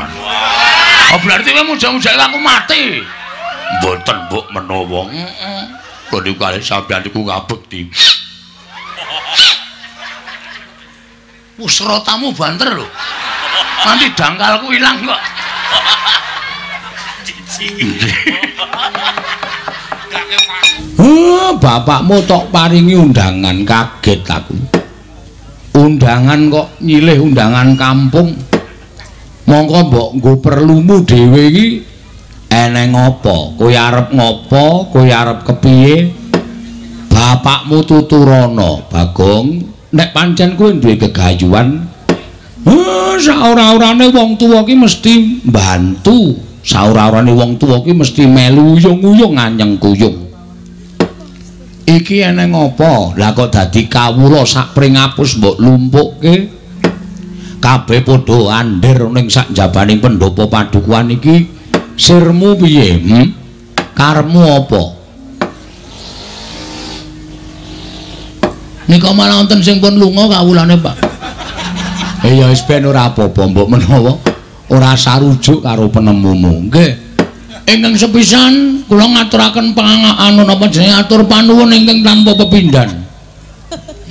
tenan. Oh berarti kowe muja-muja aku mati. Mboten mbok menawa. Kok niku kalih sampeyan niku ngabekti. Serotamu banter lho. Nanti dangkalku ilang kok. Bapakmu tok paringi undangan, kaget aku. Undangan kok nyilih undangan kampung. Mongko mbok nggo perlumu dhewe iki eneng apa? Kowe arep ngopo? Kowe arep kepiye? Bapakmu tuturana, Bagong, nek pancen kowe duwe gegayuhan, saora-orane wong tuwa ki mesti mbantu. Saora-orane wong tuwa ki mesti melu uyung-uyung anyeng kuyung. Iki eneng apa? Lah kok dadi kawula sak pringapus mbok lumpukke. Kabeh padha andher ning sak njabaning pendopo padukuhan iki. Sirmu piye? Karepmu apa? Nika malah wonten sing pun lunga kawulane, Pak. Ya wis ben ora apa-apa mbok menawa ora sarujuk karo penemumu. Nggih. Ingkang sepisan kula ngaturaken pangangaken napa jenenge atur panuwun ingkang tanpa pepindhan.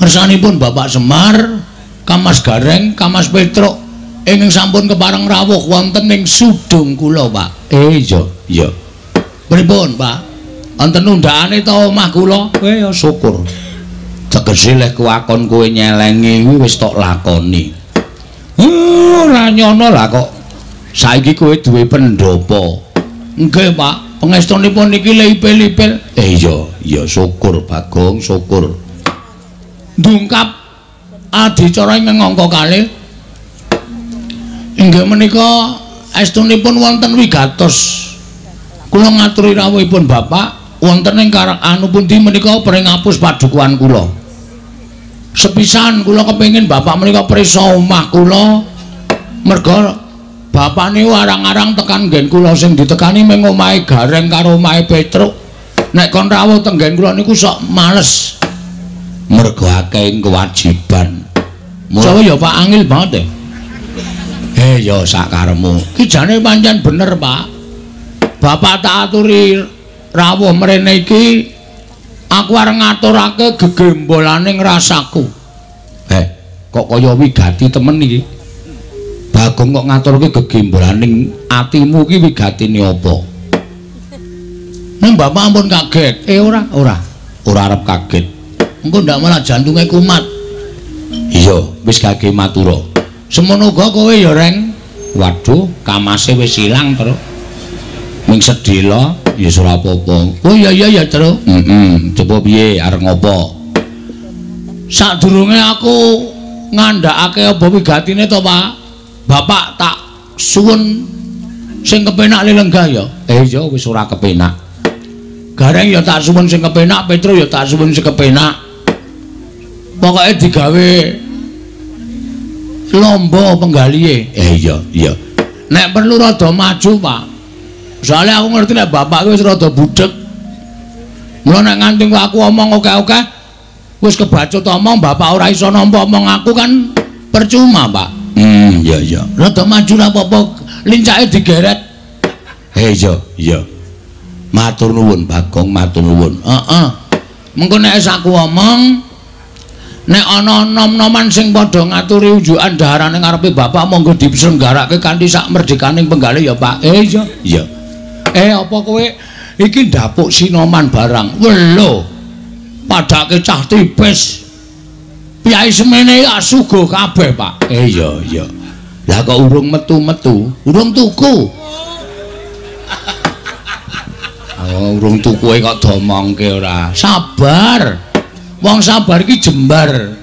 Ngersanipun Bapak Semar, Kamas Gareng, Kamas Petruk ingkang sampun kepareng rawuh wonten ing sudung kula, Pak. Iya. Pripun, Pak? Wonten undhakane ta omah kula? Ya syukur. Tegese lek kuwakon kowe nyelengi kuwi wis tok lakoni. Ora nyono lah kok. Saiki kowe duwe pendopo. Nggih, Pak. Pangestunipun niki lipil-lipil. Iya, syukur Bagong, syukur. Ndungkap adicara ing angka kalih. Inggih menika estunipun wonten wigatos. Kula ngaturi rawuhipun Bapak wonten ing anu pundi menika pringapus padukuhan kula. Sepisan kula kepengin Bapak menika prisa omah kula. Merga Bapak niku arang-arang tekan nggen kula sing ditekani mung omahe Gareng karo omahe Petruk. Nek kon rawuh teng nggen kula niku sok males. Mergo akeh kewajiban. Mula ya Pak angel banget. Ya sakaremu. Ki jane pancen bener, Pak. Bapak tak aturi rawuh mrene iki aku arep ngaturake gegembolaning rasaku. Kok kaya wigati temen iki. Bagong kok ngaturke gegembolaning atimu ki wigatine apa? Ning Bapak ampun kaget. Ora arep kaget. Engko ndak malah jantunge kumat. Iya, wis gage matura. Semono uga kowe ya, Reng. Waduh, kamase wis ilang, Tru. Ming sedhela ya ora apa-apa. Oh iya, Tru. Coba piye arep ngopo? Sadurunge aku ngandhakake apa wigatine to, Pak? Bapak tak suwun sing kepenak lenggah ya. Iya wis ora kepenak. Gareng ya tak suwun sing kepenak, Petruk ya tak suwun sing kepenak. Pokoke digawe lomba penggalihe. Iya. Nek perlu rada maju, Pak. Soale aku ngerti nek bapak wis rada budheg. Mula nek nganti aku omong oke-oke wis kebacut omong bapak ora iso nampa omong aku kan percuma, Pak. Iya. Rada maju ra apa-apa, lincake digeret. Iya. Matur nuwun, Bagong, matur nuwun. Heeh. Mengko nek aku omong nek ana nom-noman sing padha ngaturi unjukan daharane ngarepe bapak monggo diselenggarake kanthi sak merdekaning penggalih ya, Pak. Iya. Apa kowe iki ndapuk sinoman barang? Welo. Padake cah tipis. Piyai semene asugo kabeh, Pak. Iya. Lah kok urung metu-metu, urung tuku. Urung tuku kok domongke ora. Sabar. Wong sabar iki jembar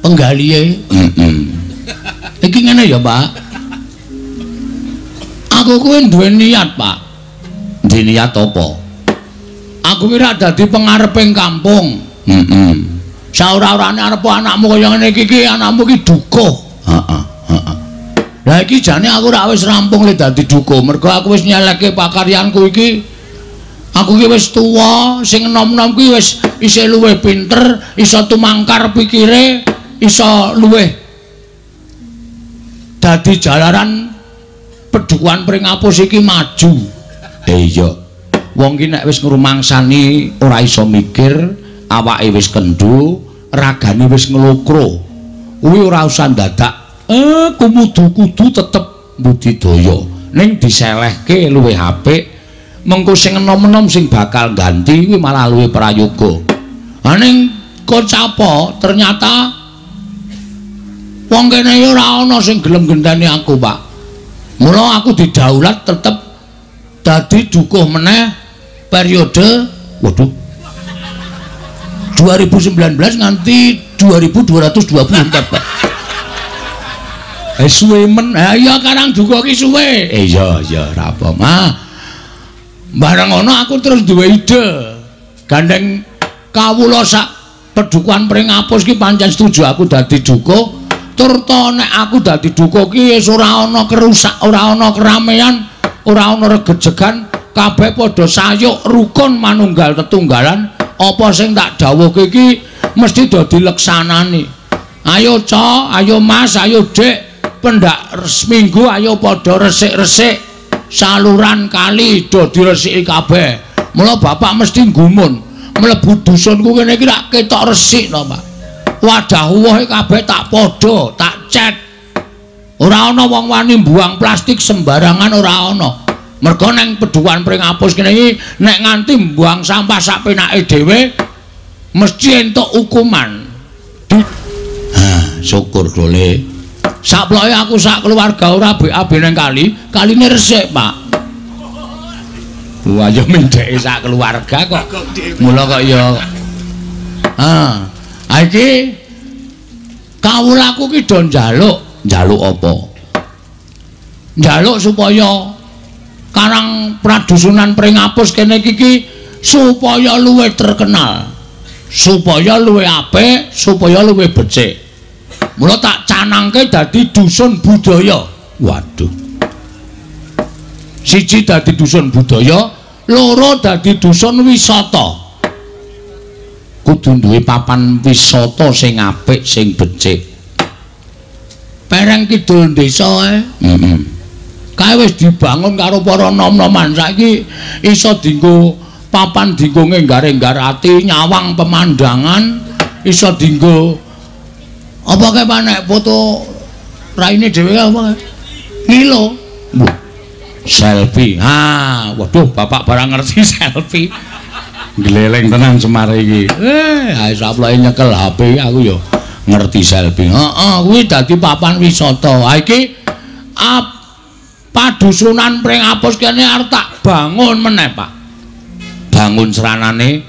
penggalihe. Iki ngene ya, Pak. Aku kuwi duwe niat, Pak. Duwe niat apa? Aku kira dadi pengareping kampung. Saora-orane arep anakmu kaya ngene iki anakmu iki dukuh. Heeh. Lah iki jane aku ora wis rampung le dadi dukuh. Mergo aku wis nyelekke pakaryanku iki. Aku ki wis tuwa, sing enom-enom kuwi wis isih luwih pinter, iso tumangkar pikire, iso luwih dadi jalaran Pedukuhan Pringapus iki maju. Iya. Wong ki nek wis ngrumangsani ora iso mikir, awake wis kendhu, ragane wis nglokro. Kuwi ora usah dadak kudu tetep budidaya. Ning diselehke luwih apik. Mengko sing enom-enom sing bakal ganti kuwi malah luwih prayoga. Ha ning kocapa ternyata wong kene ya ora ana sing gelem gendani aku, Pak. Mula aku didaulat tetep dadi dukuh meneh periode 2019 nganti 2224, Pak. Suwe men. Ha iya karang dukuh ki suwe. Iya ora apa. Bareng ngono aku terus duwe ide. Gandeng kawula sak Pedukuhan Pringapus ki pancen setuju aku dadi dukuh. Tur to nek aku dadi dukuh ki wis ora ana kerusak, ora ana keramaian, ora ana regejegan, kabeh padha sayuk rukun manunggal tetunggalan. Apa sing tak dawuhke iki mesti dadi leksanane. Ayo Cok, ayo Mas, ayo Dik, pendak seminggu ayo padha resik-resik saluran kali do diresiki kabeh. Mula bapak mesti nggumun mlebu dusunku kene iki rak ketok resik to, Pak. Wadah uwohe kabeh tak padha, tak cet. Ora ana wong wani mbuang plastik sembarangan, ora ana. Mergo nang Pedukuhan Pringapus kene iki nek nganti mbuang sampah sak penake dhewe mesti entuk hukuman. Syukur dole. Saploke aku sak keluarga ora BAB nang kaline resik, Pak. Wah, ya mendheke sak keluarga kok. Mula kok ya. Iki kawulaku ki do njaluk apa? Njaluk supaya Karang Pradusunan Pringapus kene iki supaya luwih terkenal, supaya luwih apik, supaya luwih becik. Mula tak canangke dadi dusun budaya. Waduh. Siji dadi dusun budaya, loro dadi dusun wisata. Kudu duwe papan wisata sing apik, sing becik. Pereng kidul desa kae wis dibangun karo para nom-noman. Saiki iso dienggo papan dienggo ngenggar-enggar ati, nyawang pemandangan, iso dienggo apa kae panek foto raine dhewe apa ngilo selfie. Waduh bapak barang ngerti selfie. Gleleng tenan Semar iki. Saploke nyekel HP aku ya ngerti selfie. Kuwi dadi papan wisata. Iki Padusunan Pringapus kene arep tak bangun meneh, Pak. Bangun seranane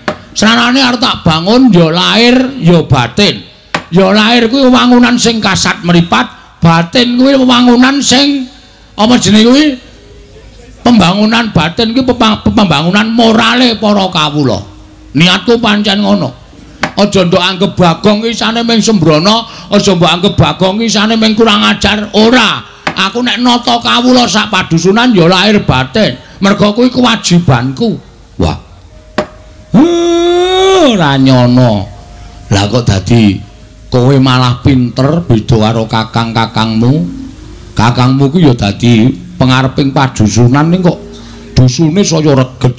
arep tak bangun ya lahir ya batin. Ya lahir kuwi wewangunan sing kasat mripat, batin kuwi wewangunan sing apa jenenge kuwi? Pembangunan batin kuwi pembangunan morale para kawula. Niatku pancen ngono. Aja ndok anggap Bagong iki isane ming sembrono, aja mbok anggap Bagong iki isane ming kurang ajar. Ora. Aku nek nata kawula sak padusunan ya lahir batin. Mergo kuwi kewajibanku. Wah. Ora nyono. Lah kok dadi kowe malah pinter beda karo kakang-kakangmu. Kakangmu ku ya dadi pengareping padusunan ning kok dusune saya reget,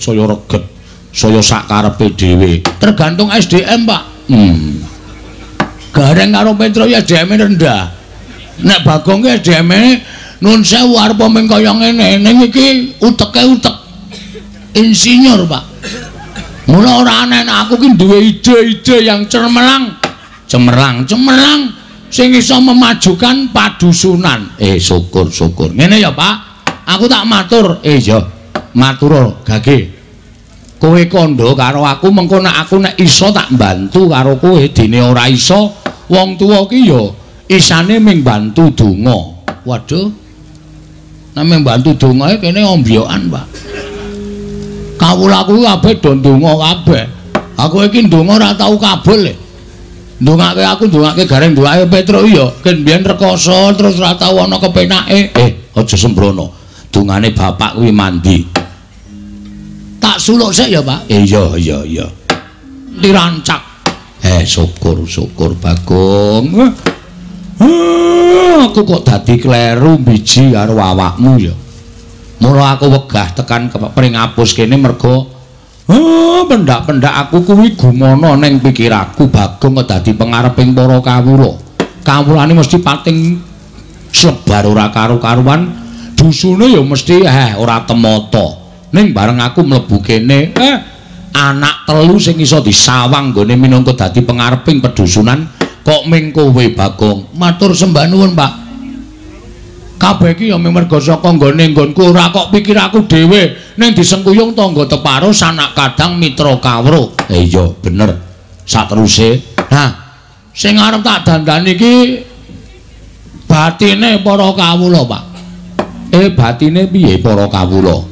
saya sak karepe dhewe. Tergantung SDM, Pak. Gareng karo Petro ya SDM rendah. Nek Bagong ki SDM nun sewu arep mung kaya ngene. Ning iki uteke utek insinyur, Pak. Mula ora aneh aku ki duwe ide-ide yang cemerlang sing iso memajukan padusunan. Syukur. Ngene ya, Pak. Aku tak matur. Ya. Matur gage. Kowe kandha karo aku mengko nek aku nek iso tak bantu karo kowe. Dene ora iso, wong tuwa ki ya isane ming bantu donga. Waduh. Nek ming bantu dongae kene ombyokan, Pak. Kawulaku kabeh do ndonga kabeh. Aku iki ndonga ora tau kabul. Ndongake aku ndongake gareng ndongake Petro iya ken mbiyen rekoso terus ora tau ana kepenake. Aja sembrono. Dungane bapak kuwi mandi. Tak suluk sik ya, Pak. Iya. Dirancak. Syukur Bagong. Aku kok dadi kleru biji karo awakmu ya. Mula aku wegah tekan Pringapus kene merga pendak-pendak aku kuwi gumono ning pikiraku Bagong kok dadi pengareping para kawula. Kawulane mesti pating sebar ora karu-karuan, dusune ya mesti ora temata. Ning bareng aku mlebu kene anak telu sing iso disawang nggone minangka dadi pengareping pedusunan kok ming kowe Bagong. Matur sembah nuwun, Pak. Kabeh iki ya merga saka nggone nggonku ora kok pikir aku dhewe ning disengkuyung tangga teparo sanak kadang mitra kawruh. Iya bener. Sateruse. Nah, sing arep tak dandani iki batine para kawula, Pak. Batine piye para kawula?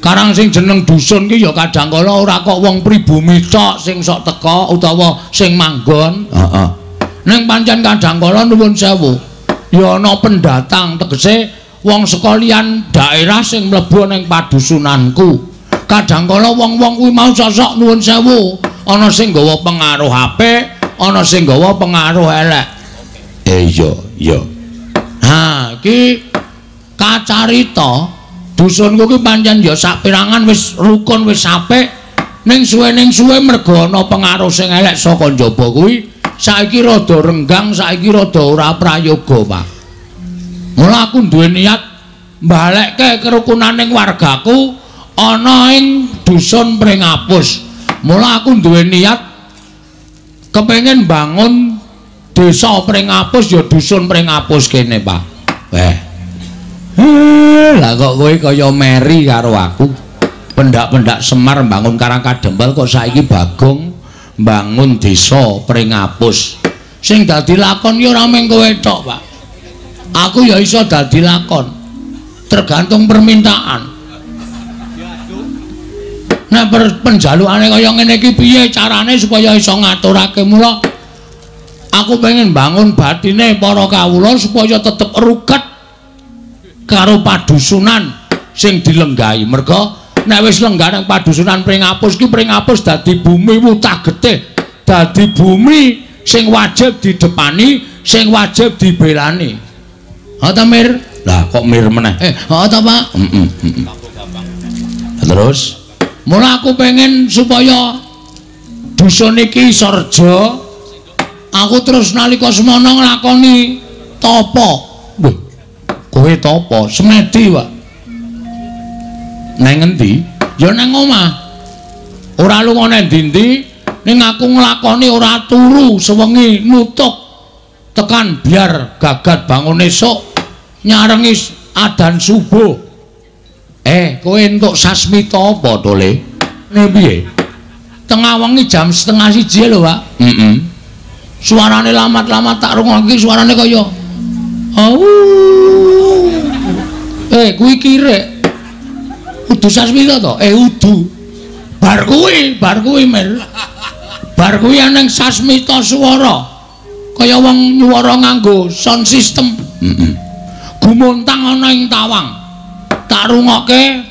Karang sing jeneng dusun ki ya kadang kala ora kok wong pribumi tok sing sok teka utawa sing manggon. Heeh. Ning pancen kadang kala nuwun sewu. Ya ana pendatang tegese wong saka liyan daerah sing mlebu ning padusunanku. Kadangkala wong-wong kuwi mau sosok nuwun sewu, ana sing nggawa pengaruh apik, ana sing nggawa pengaruh elek. Iya. Ha, iki kacarita dusunku ki pancen ya sapirangan wis rukun wis apik, ning suwe merga ana pengaruh sing elek saka njaba kuwi. Saiki rada renggang, saiki rada ora prayoga, Pak. Mula aku duwe niat mbalekke kerukunaning wargaku ana ing dusun Pringapus. Mula aku duwe niat kepengin bangun desa Pringapus ya dusun Pringapus kene, Pak. Lah kok kowe kaya meri karo aku. Pendak-pendak Semar bangun Karang Kadempel kok saiki Bagong bangun desa Pringapus. Sing dadi lakon ya ora mung kowe tok, Pak. Aku ya iso dadi lakon. Tergantung permintaan. Nah, penjalukane kaya ngene iki piye carane supaya iso ngaturake? Mula aku pengen bangun batine para kawula supaya tetep ruket karo padusunan sing dilenggahi. Merga nek wis lenggah nang padusunan Pringapus ki Pringapus dadi bumi wutah getih, dadi bumi sing wajib didepani, sing wajib dibelani. Ha ta Mir? Lah kok Mir meneh? Ha ta Pak? Terus mula aku pengen supaya dusun iki iso reja. Aku terus nalika semana nglakoni tapa. Wah, kowe tapa? Semedi, Pak. Nang endi? Ya nang omah. Ora lunga nang ndi-ndi, ning aku nglakoni ora turu sewengi nutuk tekan biar gagat bangun esuk nyarengi adan subuh. Kowe entuk sasmita apa to, Le? Ne piye? Tengah wengi jam 1:30 lho, Pak. Suarane lamat-lamat tak rungokke suarane kaya kuwi kirek. Udu sasmita to? Udu. Bar kuwi Mir. Bar kuwi ana sasmita swara. Kaya wong nyuwara nganggo sound system. Gumontang ana ing tawang. Tak rungokke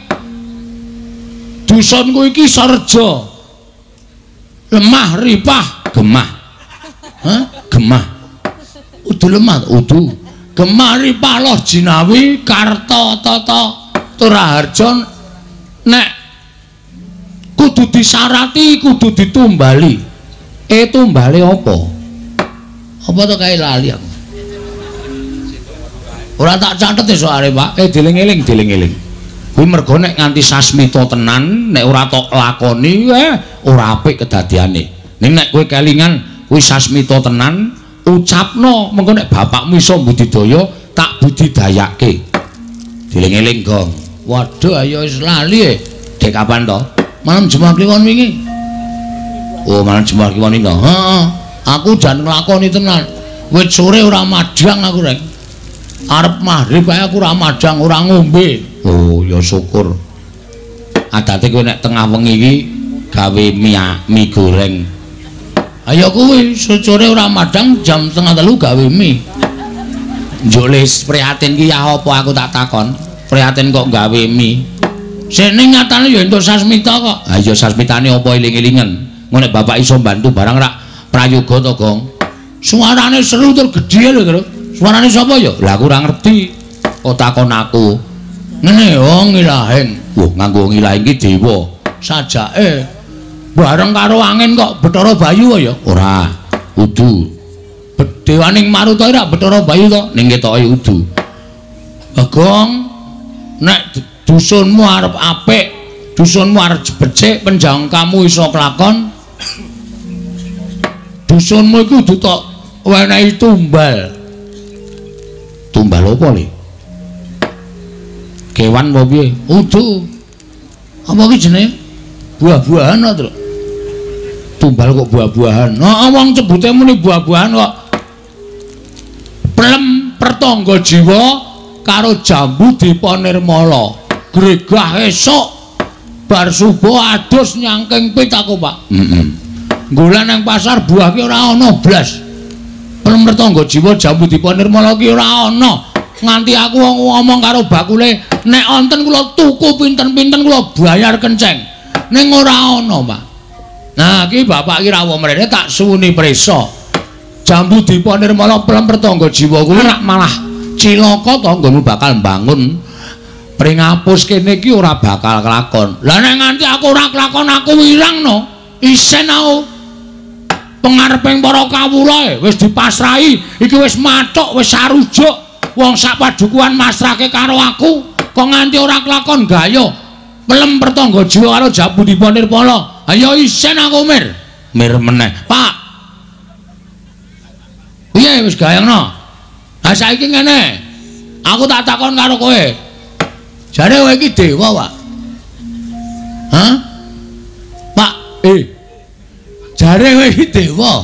dusunku iki sarja. Lemah ripah gemah. Gemah. Udu lemah, udu. Gemah ripah loh jinawi karta tata turaharja. Nek kudu disarati, kudu ditumbali. Tumbali apa? Apa to kae lali aku. Ora tak catet soare, Pak. Dieling-eling. Kuwi mergo nek nganti sasmita tenan, nek ora tok lakoni, ora apik kedadiane. Ning nek kowe kelingan kuwi sasmita tenan, ucapno mengko nek bapakmu iso budidaya, tak budidayake. Dieling-eling, Gong. Waduh, ayo wis lali Dek kapan to? Malam Jumat kliwon wingi. Oh, malam Jumat kliwon iki to. Heeh. Aku jan nglakoni tenan. Wit sore ora madang aku rek. Arep maghrib ae aku ora madang, ora ngombe. Oh, ya syukur. Adate kowe nek tengah wengi iki gawe mie goreng. Ayo kuwi sore ora madang jam 2:30 gawe mie. Njoles prihatin ki ya apa aku tak takon. Prihatin kok gawe mie. Sene nyatane ya entuk sasmita kok. Ha iya sasmitane apa eling-elingen. Ngono nek bapak iso bantu barang rak prayoga to, Gong. Suarane seru tur gedhe lho, Tru. Suarane sapa ya? Lah aku ora ngerti. Kok takon aku. Ngene ngilahing. Wah, nganggo ngilahing ki dewa. Sajake bareng karo angin kok Bathara Bayu ya. Ora, udu. Dewaning Maruta ora Bathara Bayu to, Ning ketoke udu. Bagong nek dusunmu arep apik, dusunmu arep becik, penjangkamu iso kelakon. Dusunmu iku kudu tok wenehi tumbal. Tumbal apa le? Kewan apa piye? Udu. Apa ki jenenge? Buah-buahan to. Tumbal kok buah-buahan. Heeh, wong cebute muni buah-buahan kok. Plem pertangga jiwa karo jambu dipanirmala. Gregah esuk bar subuh adus nyangking pit aku, Pak. Heeh. Golek nang pasar buah ki ora ana blas. Plem pertangga jiwa jambu dipanirmala ki ora ana. Nganti aku ngomong karo bakule, nek wonten kula tuku pinten-pinten kula bayar kenceng. Ning ora ana, Pak. Nah, iki bapak ki rawuh mrene tak suwuni prisa. Jambu dipanirmala plem pertangga jiwa kuwi rak malah cilaka to nggonmu bakal mbangun pring apus kene iki ora bakal kelakon. Lah nek nganti aku ora kelakon aku wirang no. Isen aku pengareping para kawula wis dipasrahi, iki wis mathuk, wis sarujuk. Wong sak padukuhan masrake karo aku, kok nganti ora kelakon gayo. Plem pertangga jiwa karo jambu dipanirmala. Ayo isen aku mir. Mir meneh. Pak. Piye wis gayangno? Lah saiki ngene. Aku tak takon karo kowe. Jare kowe iki dewa, Pak. Hah? Pak, jare kowe iki dewa.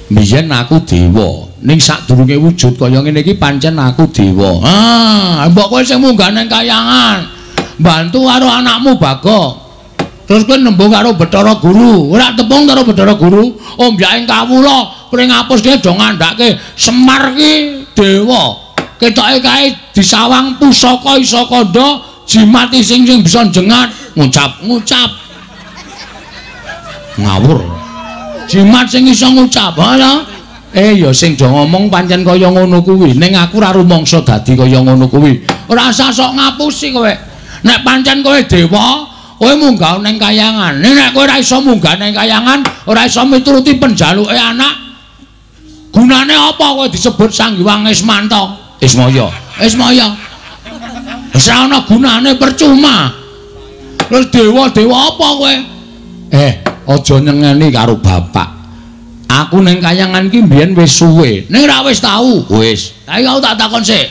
Biyen aku dewa. Ning sadurunge wujud kaya ngene iki pancen aku dewa. Mbok kowe sing munggah nang kayangan. Bantu karo anakmu Bagong. Terus kowe nembung karo Bathara Guru. Ora tepung karo Bathara Guru. Ombyaking kawula pring apus ki do ngandhake Semar ki dewa. Ketoke kae disawang pusaka isa kandha jimat sing bisa jengat ngucap. Ngawur. Jimat sing iso ngucap, ya. Ya sing do ngomong pancen kaya ngono kuwi. Ning aku ora rumangsa dadi kaya ngono kuwi. Ora usah sok ngapusi kowe. Nek pancen kowe dewa, kowe munggah ning kayangan. Nek kowe ora iso munggah ning kayangan, ora iso mituruti penjaluke anak. Gunane apa kowe disebut Sang Hyang Ismanta? Ismaya. Wis ora ana gunane, percuma. Terus dewa-dewa apa kowe? Aja nyengeni karo bapak. Aku ning kayangan ki mbiyen wis suwe. Ning ra wis tau. Wis. Saiki aku tak takon sik.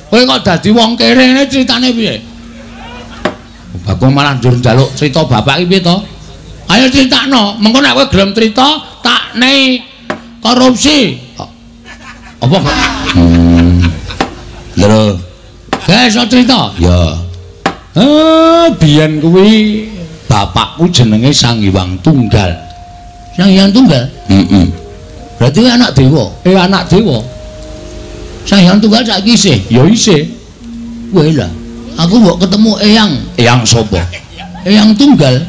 Kowe kok dadi wong kere ngene critane piye? Bagong malah njur njaluk crita bapak iki piye to? Ayo critakno. Mengko nek kowe gelem crita, tak nei korupsi. Apa? Lho. Iso crita? Ya. Biyen kuwi bapakku jenenge Sang Hyang Tunggal. Sang Hyang Tunggal? Heeh. Berarti kowe anak dewa. Anak dewa. Sang Hyang Tunggal saiki isih? Ya isih. Kowe lah. Aku mbok ketemu Eyang. Eyang sapa? Eyang Tunggal.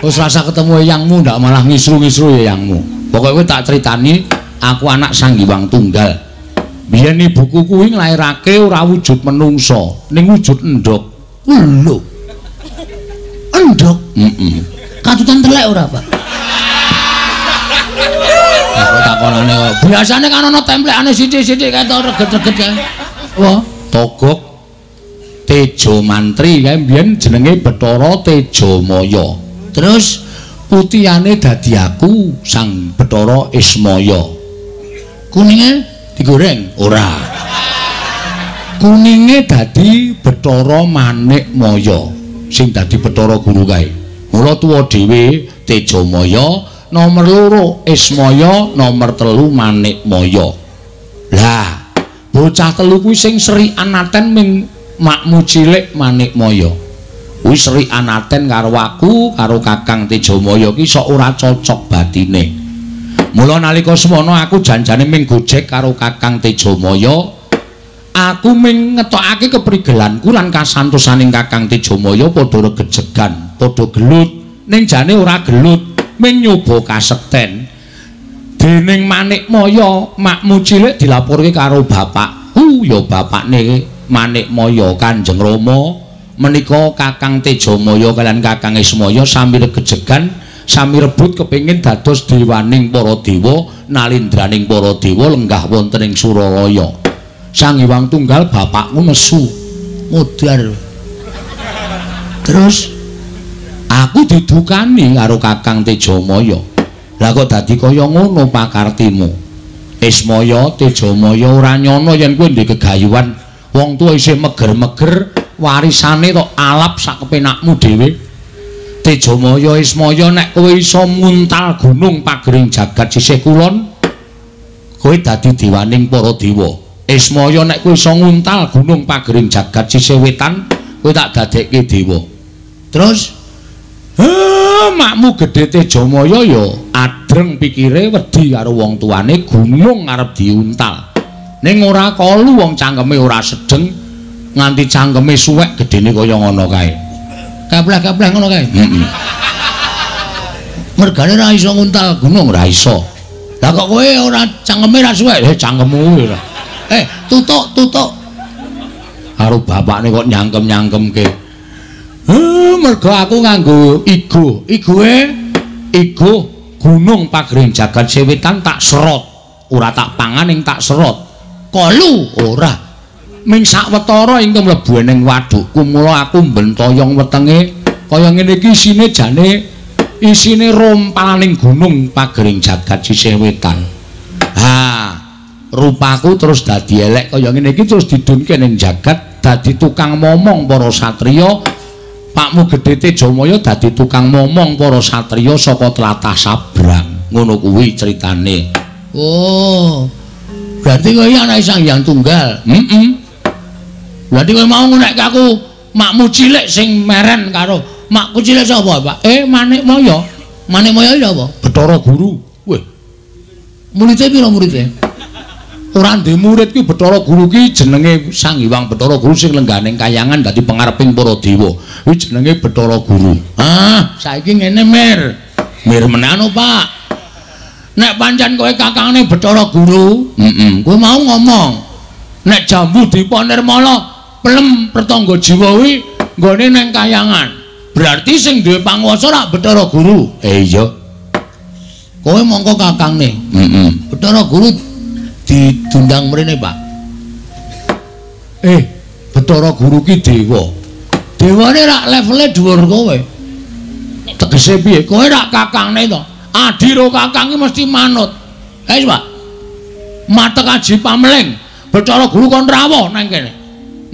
Wis rasa ketemu eyangmu ndak malah ngisru-ngisru eyangmu. Pokoke kowe tak critani, aku anak Sang Hyang Tunggal. Biyen ibuku kuwi nglairake ora wujud menungsa, ning wujud endhog. Lho. Endhog? Heeh. Katutan telek ora, Pak? Aku takonane kok. Biasane kan ana templekane sithik-sithik ketok reget-reget kae. Wah, Togok Tejo Mantri kae biyen jenenge Bathara Tejamaya. Terus putihane dadi aku Sang Bathara Ismaya. kuninge digoreng? Ora. Kuninge dadi Bathara Manikmaya sing dadi Bathara Guru kae. Mula tuwa dhewe Tejamaya, nomor 2 Ismaya, nomor 3 Manikmaya. Lah, bocah telu kuwi sing serikan aten ming makmu cilik Manikmaya. Kuwi serikan aten karo aku, karo Kakang Tejamaya ki sok ora cocok batine. Mula nalika semana aku janjane ming gojek karo Kakang Tejamaya. Aku ming ngetokake keprigelanku lan kasantosaning Kakang Tejamaya padha regejegan, padha gelut. Ning jane ora gelut, ming nyoba kasekten. Dening Manikmaya makmu cilik dilaporke karo bapak. Ya bapakne Manikmaya Kanjeng Rama menika Kakang Tejamaya kaliyan Kakang Ismaya sami regejegan sami rebut kepengin dados dewaning para dewa nalindraning para dewa lenggah wonten ing Suralaya. Sang Hyang Tunggal bapakmu nesu mudhar. Terus aku didukani karo Kakang Tejamaya. Lah kok dadi kaya ngono pakartimu? Ismaya Tejamaya ora nyono yen kowe ndek gegayuhan wong tuwa isih meger-meger warisane tok alap sak kepenakmu dhewe. Tejamaya Ismaya nek kowe iso muntal gunung pagering jagat sisih kulon kowe dadi dewaning para dewa. Ismaya nek kowe iso nguntal gunung pagering jagat sisih wetan kowe tak dadekke dewa. Terus makmu gedhe Tejamaya ya adreng pikire wedi karo wong tuane gunung arep diuntal. Ning ora kalu wong cangkeme ora sedeng nganti cangkeme suwek gedene kaya ngono kae. Kapleh-kapleh ngono kae. Mergane ra iso nguntal gunung ra iso. Lah kok kowe ora cangkeme ra suwek? Cangkemmu ora. Tutuk. Karo bapakne kok nyangkem-nyangkemke. Mergo aku nganggo igo gunung pagering jagat sewetan tak serot ora tak pangan ing tak serot kolu ora ming sawetara ing mlebu ning wadukku mula aku bentoyong wetenge kaya ngene iki isine rompalaning gunung pagering jagat sisih wetan. Rupaku terus dadi elek kaya ngene iki terus didunke ning jagat dadi tukang momong para satriya. Pakmu gedhe Tejamaya dadi tukang momong para satriya saka tlatah Sabrang. Ngono kuwi critane. Oh. Berarti kowe anak Sang Hyang Tunggal. Berarti kowe mau nek aku makmu cilik sing meren karo makku cilik sapa, Pak? Manikmaya. Manikmaya ya apa? Bathara Guru. Weh. Muridé pira muridé? Ora ndek murid ki Bathara Guru ki jenenge Sang Hyang Bathara Guru sing lengganing kayangan dadi pangareping para dewa. Kuwi jenenge Bathara Guru. Saiki ngene Mir. Mir menano, Pak. Nek pancen kowe kakangne Bathara Guru, kowe mau ngomong. Nek jambu diponirmala pelem pertangga jiwa kuwi nggone ning kayangan. Berarti sing duwe panguwasa rak Bathara Guru. Iya. Kowe mongko kakangne. Bathara Guru didundang mrene, Pak. Bathara Guru ki dewa. Dewane rak levele dhuwur kowe. Tegese piye? Kowe rak kakangne to. Adi ro kakang ki mesti manut. Wis, Pak. Matek aji pamling. Bathara Guru kon rawuh nang kene.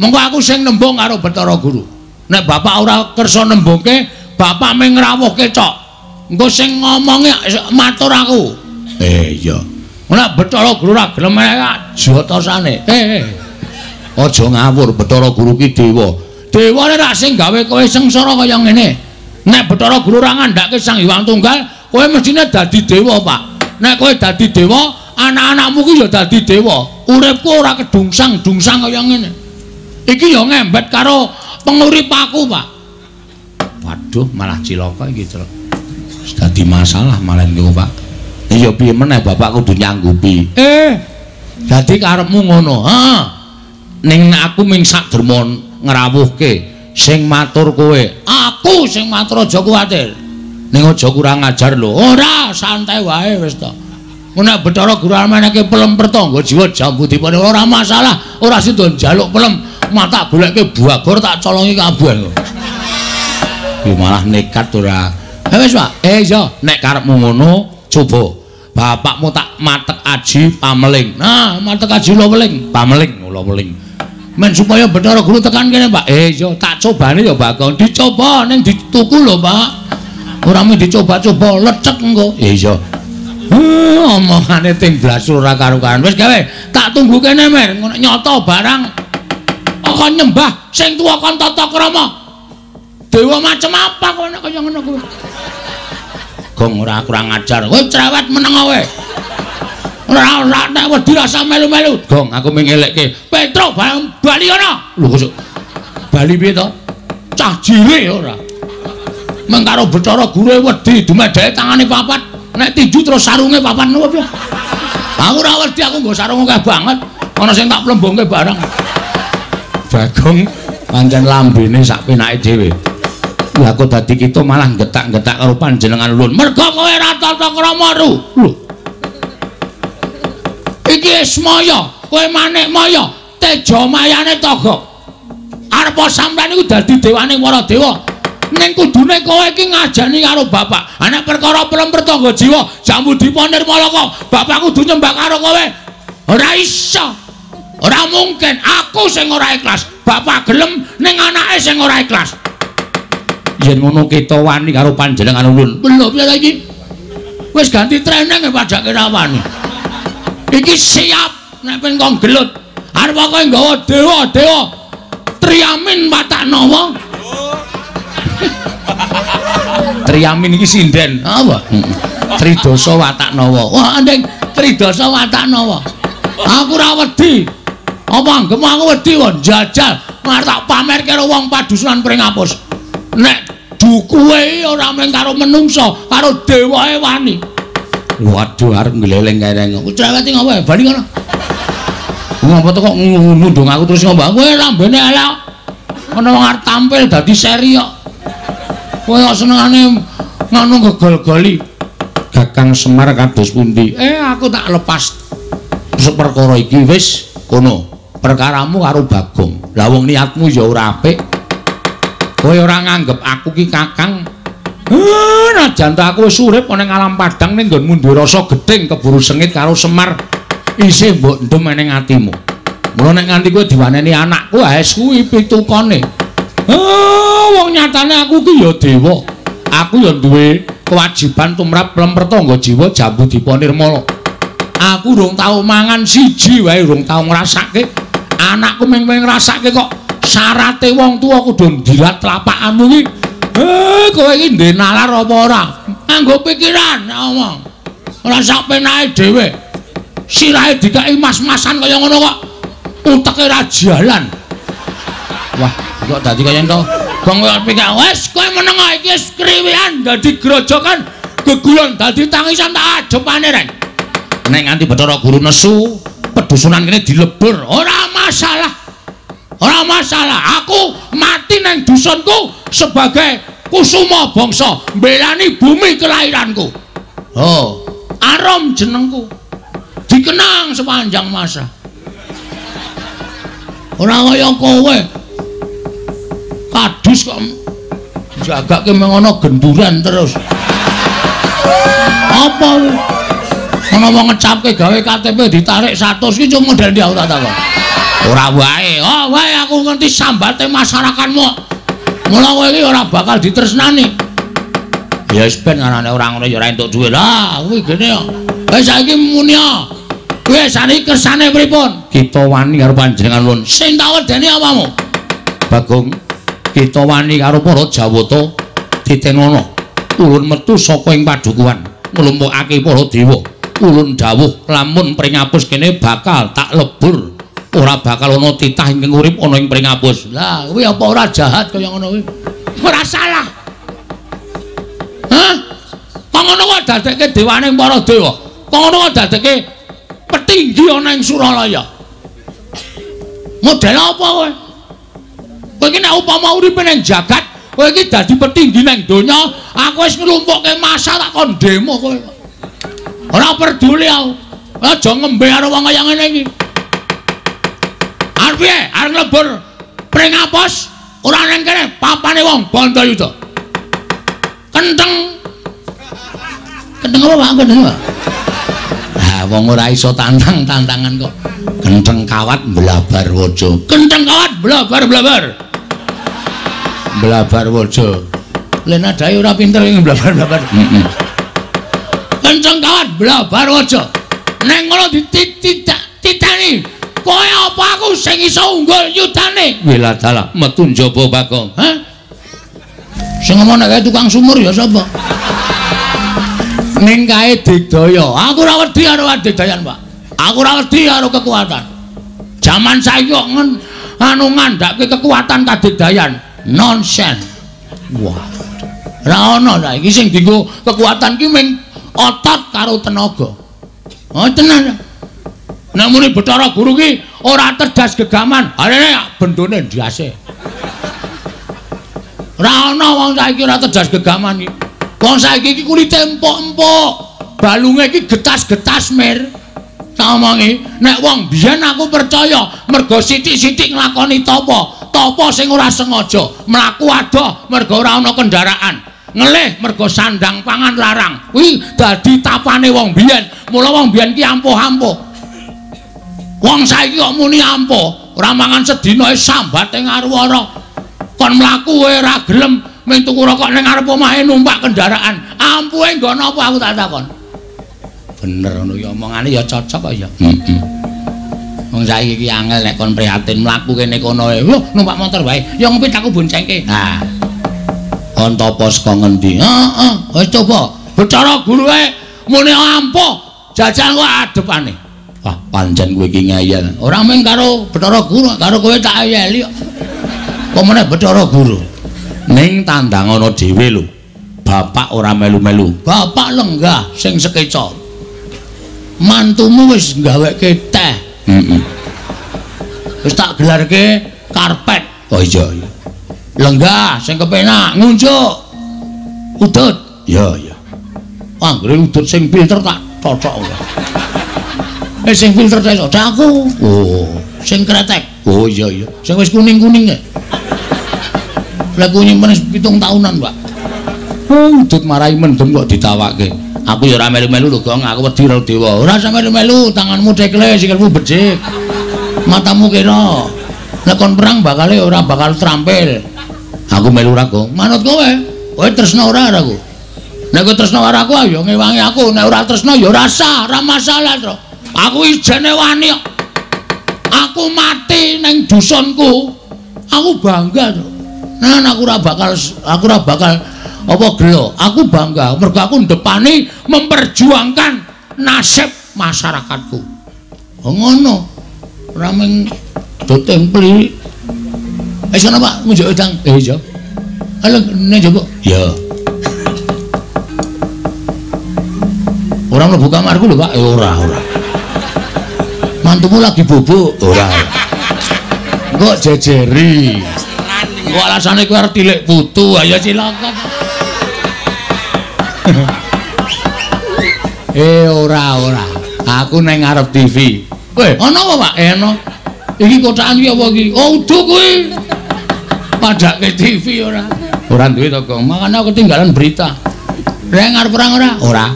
Mengko aku sing nembung karo Bathara Guru. Nek bapak ora kersa nembungke, bapak mung ngrawuhke tok. Engko sing ngomongi matur aku. Iya. Nek Bathara Guru ra gelem jotosane. Aja ngawur, Bathara Guru ki dewa. Dewane ra sing gawe kowe sengsara kaya ngene. Nek Bathara Guru ra ngandhake Sang Hyang Tunggal, kowe mestine dadi dewa, Pak. Nek kowe dadi dewa, anak-anakmu ki ya dadi dewa. Uripku ora kedungsang-dungsang kaya ngene. Iki ya ngembet karo pengurip aku, Pak. Waduh, malah cilaka iki, Tru. Wis dadi masalah malah niku, Pak. Ya piye meneh bapak kudu nyanggupi. Dadi karepmu ngono. Ning aku ming sak derma ngrawuhke sing matur kowe. Aku sing matur aja kuwatir. Ning aja kurang ajar lho. Ora, santai wae wis to. Nek Bathara Guru meneke pelem pertangga jiwa jambu dipane ora masalah. Ora sida njaluk pelem, mata goleke buagor tak colongi kabeh. Ki malah nekat ora. Wis, Pak. Iya, nek karepmu ngono, coba bapakmu tak matek aji pameling. Nah, matek aji loweling, pameling, loweling. Men supaya Bathara Guru tekan kene, Pak. Iya, tak cobane ya, Bakon. Dicoba ning dituku lho, Pak. Ora mung dicoba-coba lecek engko. Iya. Omongane ting blas ora karo-karan. Wis gawe, tak tunggu kene, Mir. Ngono nyoto barang. Kon nyembah sing tuwa kon tata krama. Dewa macem apa kowe nek kaya ngono kuwi? Gong ora kurang ajar. Kowe cerewet meneng kowe. Ora nek wedi rasa melu-melu. Gong aku mung ngelekke. Petro bali ana. Lho kok bali piye to? Cah jire ora. Mengkaro Bathara Guru wedi dumedheke tangane papat. Nek tinju terus sarunge papan ngono piye? Aku ora wedi aku nggo sarung akeh banget. Ana sing tak plembongke barang. Bagong pancen lambene sak penake dhewe. Lah kok dadi kita malah getak-getak karo panjenengan ulun. Mergo kowe ora tata krama ru. Lho. Iki Ismaya, kowe Manikmaya, teja mayane Taga. Arepa sampeyan iku dadi dewane para dewa. Ning kudune kowe iki ngajani karo bapak. Nek perkara pelemper tangga jiwa, jambu dipa nirmalaka, bapak kudu nyembah karo kowe. Ora iso. Ora mungkin aku sing ora ikhlas. Bapak gelem ning anake sing ora ikhlas. Yen ngono kita wani karo panjenengan ulun. Lho piye ta iki? Wis ganti training e padake ra wani. Iki siap nek ping kong gelut. Arep kowe nggawa dewa-dewa Triamin Watanawa. Triamin iki sinden. Apa? Tridasa Watanawa. Wah, ndeng Tridasa Watanawa. Aku ora wedi. Apa anggem aku wedi kok njajal arep tak pamerke karo wong padusunan Pringapus. Nek dukuhe ora mung karo menungsa, karo dewae wani. Waduh arep ngleleng kereng. Ku cerewet ngopo ya? Bali ngono. Ngopo to kok ngundung aku terus ngomong. Kowe lambene elek. Ana wong arep tampil dadi seri kok. Kowe kok senengane ngono gegol-goli. Kakang Semar kados pundi? Aku tak lepas. Perkara iki wis kono. Perkaramu karo Bagong. Lah wong niatmu ya ora apik. Kowe ora nganggep aku ki Kakang. Najan ta aku wis urip ana ing alam padang ning nggonmu duwe rasa gedeng keburu sengit karo Semar. Isih mbok ndem ning atimu. Mula nek nganti kowe diwaneni anakku, wis kuwi pitukane. Wong nyatane aku ki ya dewa. Aku ya duwe kewajiban tumrap lemper tangga jiwa jambu dipa nirmala. Aku urung tau mangan siji wae urung tau ngrasake. Anakku ming-ming ngrasake kok syarate wong tuwa kudu ndilat tlapakanmu iki. Kowe iki ndek nalar apa ora? Nganggo pikiran ngomong. Ora sak penake dhewe. Sirahe dikai mas-masan kaya ngono kok. Uteke ra jalan. Wah, kok dadi kaya ento. Gong kowe pikir wis kowe meneng iki wis kriwian dadi grojokan gegulon dadi tangisan tak ajepane rek. Nek nganti Bathara Guru nesu, pedusunan kene dilebur, ora masalah. Ora masalah, aku mati nang dusunku sebagai kusuma bangsa, mbelani bumi kelahiranku. Oh, Arom jenengku. Dikenang sepanjang masa. Ora kaya kowe. Kadus kok jagake mengono genduran terus. Apa? Ana wong ngecapke gawe KTP ditarik 100 ki cuma model dia ora takon. Ora wae. Oh, wae aku ngerti sambate masyarakatmu. Mula kowe iki ora bakal ditresnani. Ya wis ben anane ora ngono ya ora entuk dhuwit. Lah, kuwi gene kok. Wis saiki muni kok. Kowe saniki kersane pripun? Kita wani karo panjenengan ulun. Sing tak wedeni apamu? Bagong, kita wani karo para Jawata ditenono. Ulun metu saka ing padukuhan, nglumpukake para dewa. Ulun dawuh lamun Pringapus kene bakal tak lebur. Ora bakal ana titah ingkang urip ana ing Pringapus. Lah, kuwi apa ora jahat kaya ngono kuwi? Ora salah. Hah? Kok ngono kok dadekke dewane para dewa? Kok ngono kok dadekke petinggi ana ing Suralaya? Model apa kowe? Kowe iki nek upama uripe ning jagat, kowe iki dadi petinggi ning donya, aku wis nglumpukke masa tak kon demo kowe. Ora peduli aku. Aja ngembe karo wong kaya ngene iki. Arep piye? Arep lebur Pringapus ora nang kene papane wong Bantayuda. Kenteng. Kenteng apa Pak? Kenteng apa? Ah, wong ora iso tantang-tantangan kok. Kenteng kawat blabar waja. Kenteng kawat blabar-blabar. Blabar waja. Lena dae ora pinter ing blabar-blabar. Kenceng kawat blabar waja. Ning ngono dititani. Kowe apa aku sing iso unggul yudane? Wela dalah metu njaba Bagong. Hah? Sing ngomong nek tukang sumur ya sapa? Ning kae Digdaya. Aku ora wedi karo Digdayan, Pak. Aku ora wedi karo kekuatan. Zaman saiki kok anu ngandhake kekuatan kadigdayan. Nonsen. Wah. Ora ana ta iki sing dienggo kekuatan ki mung otot karo tenaga. Oh tenan. Nek muni Bathara Guru ki ora cerdas gegaman, arene bendone ndiase. Ora ana wong saiki ora cerdas gegaman iki. Wong saiki iki kulite empuk-empuk, balunge iki getas-getas mir. Tak omongi, nek wong biyen aku percaya mergo sithik-sithik nglakoni tapa sing ora sengaja, mlaku adoh mergo ora ana kendaraan. Ngelih mergo sandang pangan larang. Kuwi dadi tapane wong biyen. Mula wong biyen ki ampuh-ampuh. Wong saiki kok muni ampuh, ora mangan sedina sambate ngarwara. Kon mlaku kowe ora gelem mung tuku rokok ning ngarep omahe numpak kendaraan. Ampuhe nggo napa aku tak takon. Bener ngono ya omongane ya cocok kok ya. Wong saiki iki angel nek kon prihatin mlaku kene kono ae. Loh, numpak motor wae. Ya ngepit aku boncengke. Nah. Kon topo saka ngendi? Heeh, wis coba. Bathara Guru ae muni ampuh. Jajan kok adepane. Wah, pancen kowe iki ngayal. Ora mung karo Bathara Guru, karo kowe tak ayeli kok. Kok meneh Bathara Guru. Ning tandangono dhewe lho. Bapak ora melu-melu. Bapak lenggah sing sekeca. Mantumu wis gaweke teh. Wis tak gelarke karpet. Oh iya iya. Lenggah sing kepenak ngunjuk. Udut. Ya ya. Anggere udut sing filter tak cocok. Sing filter tak cocok aku. Oh, sing kretek. Oh iya iya. Sing wis kuning-kuning ya. Lah kuning menes 7 tahunan, Pak. Udut marai mendem kok ditawake. Aku ya ora melu-melu lho, Gong. Aku wedi karo dewa. Ora usah melu-melu, tanganmu tekle, sikilmu becik. Matamu kira. Nek kon perang bakale ora bakal trampil. Aku melu ora, Gong. Manut kowe. Kowe tresna ora karo aku. Nek kowe tresna karo aku ayo ngewangi aku. Nek ora tresna ya ora sah, ora masalah, Tru. Aku ijene wani kok. Aku mati ning dusunku. Aku bangga, Tru. Nah, aku ora bakal apa gelo. Aku bangga mergo aku ndepani memperjuangkan nasib masyarakatku. Oh ngono. Ora mung doteng pli. Wis ana Pak, munjuk udang. Iya. Halo, nek jopo? Ya. Ora mlebu kamarku lho, Pak. Ora. Mantumu lagi bubuk? Ora. Kok jejeri? Kok alasane kowe arep tilik putu, ayo cilaka. Ora. Aku nang ngarep TV. Weh, ana apa, Pak? Ana. Iki kotakan iki apa iki? Oh, uduh kuwi. Padake TV ora. Ora duwe to, Gong. Makane aku ketinggalan berita. Rek ngarep perang ora? Ora.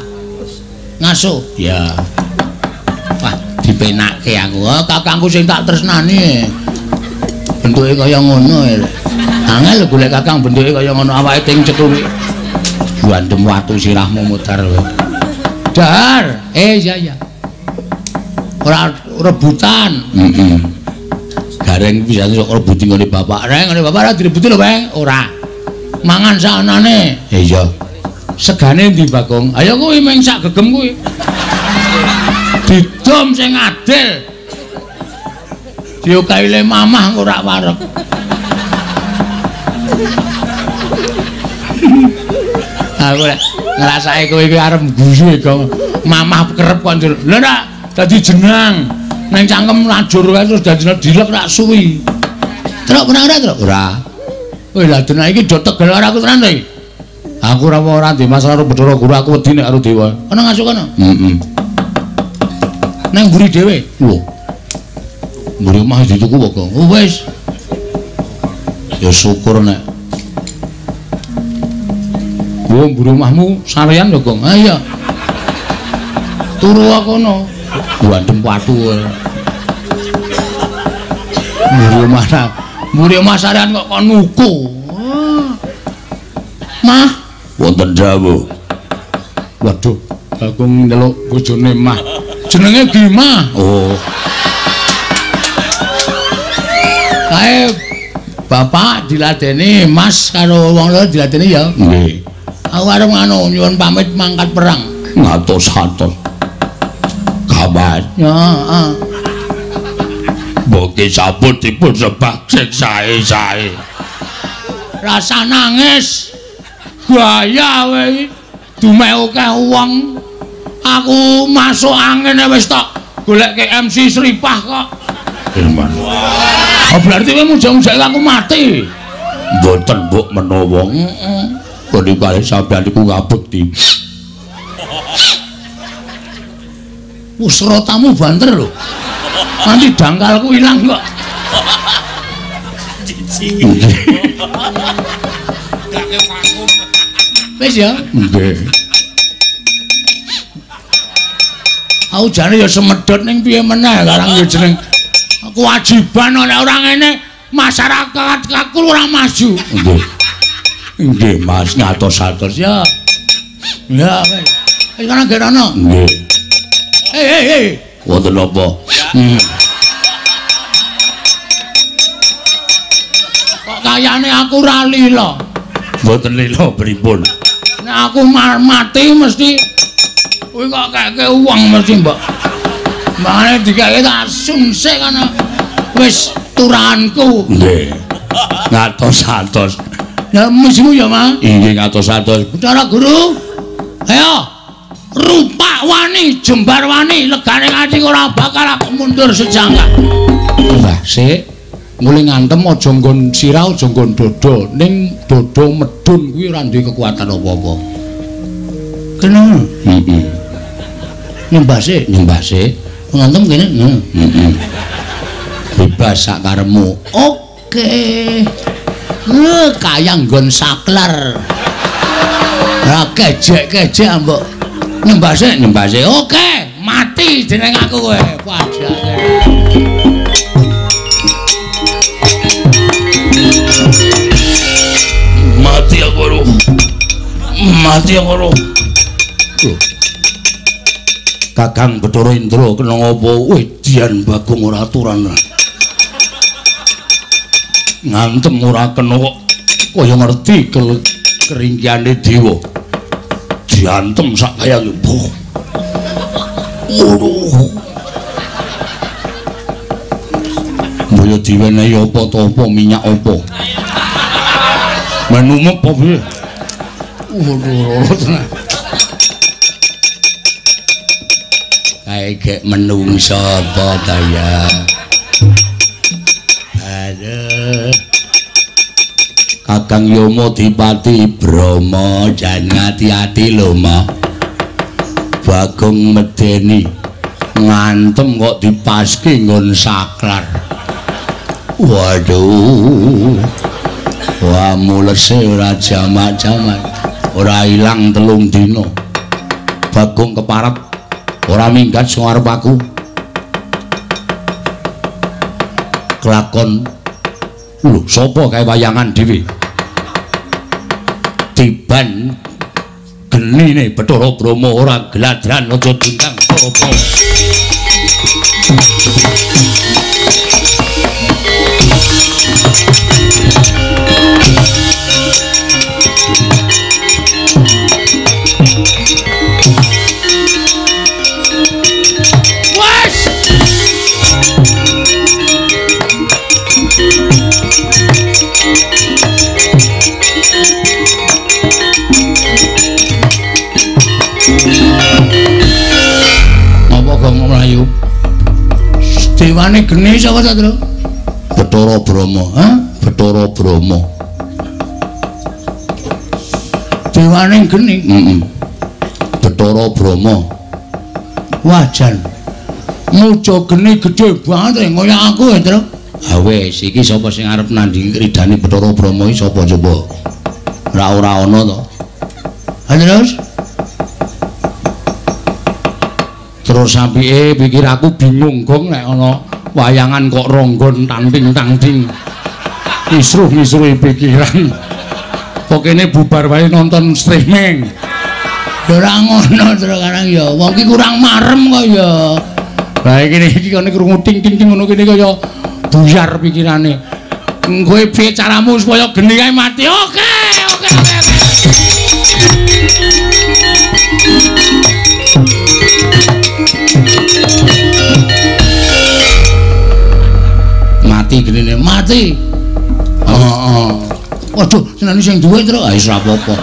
Ngaso? Ya. Wah, dipenake aku. Oh, kakangku sing tak tresnani. Bentuke kaya ngono. Angel golek kakang bentuke kaya ngono awake ting cekul. Buandem watu sirahmu mudar kowe. Dar, iya. Ora rebutan. Gareng bisa sok rebuti ngene bapak. Reng ngene bapak ora direbuti lho, Bang. Ora. Mangan saknane. Iya. Segane ndi, Bagong? Ayo kuwi meng sak gegem kuwi. Didom sing adil. Diokahi le mamah ora wareg. Aku ngrasake kowe iki arep guyu, Gong. Mamah kerep kok njur. Lha ndak dadi jenang. Nang cangkem lajur kae terus dadi dilek rak suwi. Truk pernah ora, Truk? Ora. Wis lha dene iki do tegel ora aku tenan to. Aku ora di masalah karo Bathara Guru, aku wedi nek karo dewa. Ana ngasuk kono? Nang mburi dhewe. Lho. Mburi omah dituku kok, Gong. Wis. Ya syukur nek. Wo mburi omahmu sarean lho, Gong. Ha iya. Turu kono. Buandem watu. Mburi omah sarean kok kon nuku. Mah, wonten dawuh. Waduh, Bagong ndelok bojone Mah. Jenenge Gimah. Oh. Kae bapak diladeni, Mas karo wong liya diladeni ya. Nggih. Aku arep ngono nyuwun pamit mangkat perang. Ngatos-atos. Kabar. Ya, heeh. Boki sabut dipun sebak sing sae-sae. Rasa nangis. Gaya wae dume akeh wong Aku masuk angin wis tok golek MC Sripah kok. Iman. Oh berarti kowe muja-muja aku mati. Mboten mbok menawa. Heeh. Kok kali sampeyan iku ngabekti. Usrotamu banter lho. Nanti dangkalku ilang kok. Wis ya? Nggih. Aku jane ya semedhot ning piye meneh karang ya jeneng kewajiban nek ora ngene masyarakat aku ora maju. Nggih. Nggih Mas ngatos-atos ya. Ya wis. Wis kana gerono. Nggih. Hei. Wonten apa? Kok kayane aku ora lila. Mboten lila pripun? Nek aku mati mesti kuwi kok keke uang mesti mbok. Mane dikake tak sungsik kana wis turahanku. Nggih. Ngatos-atos. Ya misimu ya, Mas. Inggih ngatos-atos. Putra Guru. Ayo. Rupak wani, jembar wani, legane ati ora bakal aku mundur sejangka. Wah, sik. Mulih ngantem aja nggon sirah, aja nggon dodo. Ning dodo medun kuwi ora duwe kekuatan apa-apa. Kena. Heeh. Nyembah sik. Ngantem kene. Heeh. Bebas sak karepmu. Oke. Kaya nggon saklar. Ra kejek-kejek mbok. Nyembah sik. Oke, mati jeneng aku kowe. Padake. Mati aku lho. Kakang Bathara Indra kena ngopo? Wedian Bagong ora aturan. Ngantem ora kena kok kaya ngerti keringkiane dewa. Diantem sak kaya ngebuh. Waduh. Mbaya diwenehi apa to apa minyak apa? Menumek apa piye? Waduh, tenan. Kae gek menungso apa ta ya? Aduh. Kakang Yama Dipati Brama jan ngati-ati lho, Ma. Bagong medeni ngantem kok dipaske nggon saklar. Waduh. Wah, mulese ora jamak-jamak. Ora ilang 3 dina. Bagong keparat ora minggat saka arep aku. Kelakon lho, sapa kae wayangan dhewe? Tiban genine Bathara Brama ora gladran aja dundang apa. Melayu. Dewane geni sapa ta, Tru? Bathara Brama, ha? Bathara Brama. Dewane geni. Heeh. Bathara Brama. Wajan. Muja geni gedhe banget ngoyak aku ya, Tru. Ha wis, iki sapa sing arep nandingi ridane Bathara Brama iki sapa coba? Ora ana to. Terus apike pikir aku bingung gong nek ana wayangan kok ronggon tanding-tanding. Isruh-isruhi pikiran. Pokene bubar wae nonton streaming. Ya ora ngono terus karang ya. Wong ki kurang marem kok ya. Lah iki kene krungu ting-ting ngono kene kaya buyar pikirane. Kowe piye caramu supaya geni kae mati? Oke. Mati genine mati. Heeh. Waduh, senane sing duwe, Tru. Ah wis ora apa-apa.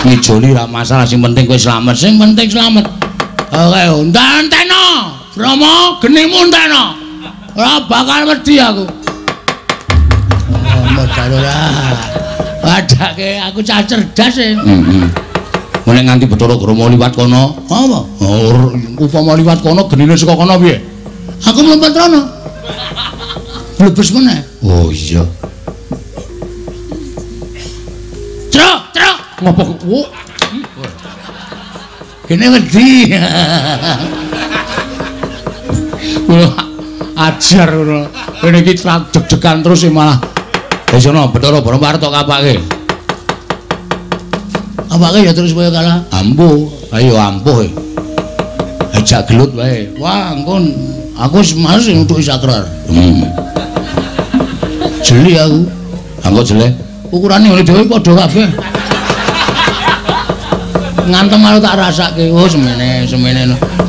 Ngijoli ra masalah, sing penting kowe slamet. Sing penting slamet. Oke, enteno. Rama, genimu enteno. Ora bakal wedi aku. Oh, modal ora. Padake aku cah cerdas e. Mulai nganti Bathara Brama liwat kono. Apa? Upama liwat kono genine saka kono piye? Aku mlempet rono. Blebes meneh. Oh iya. Truk. Ngopo? Kene wedi. Kulo ajar ngono. Kene iki deg-degan terus malah. Wis ana Bathara Brama arep tok kapake. Apake ya terus kowe kalah? Ampuh, ayo ampuh. Ajak gelut wae. Wah, engko aku wis males untuk sakrar. Jeli aku. Angko jeli. Ukurane ngene dhewe padha kabeh. Ngantem malu tak rasake. Oh, semene.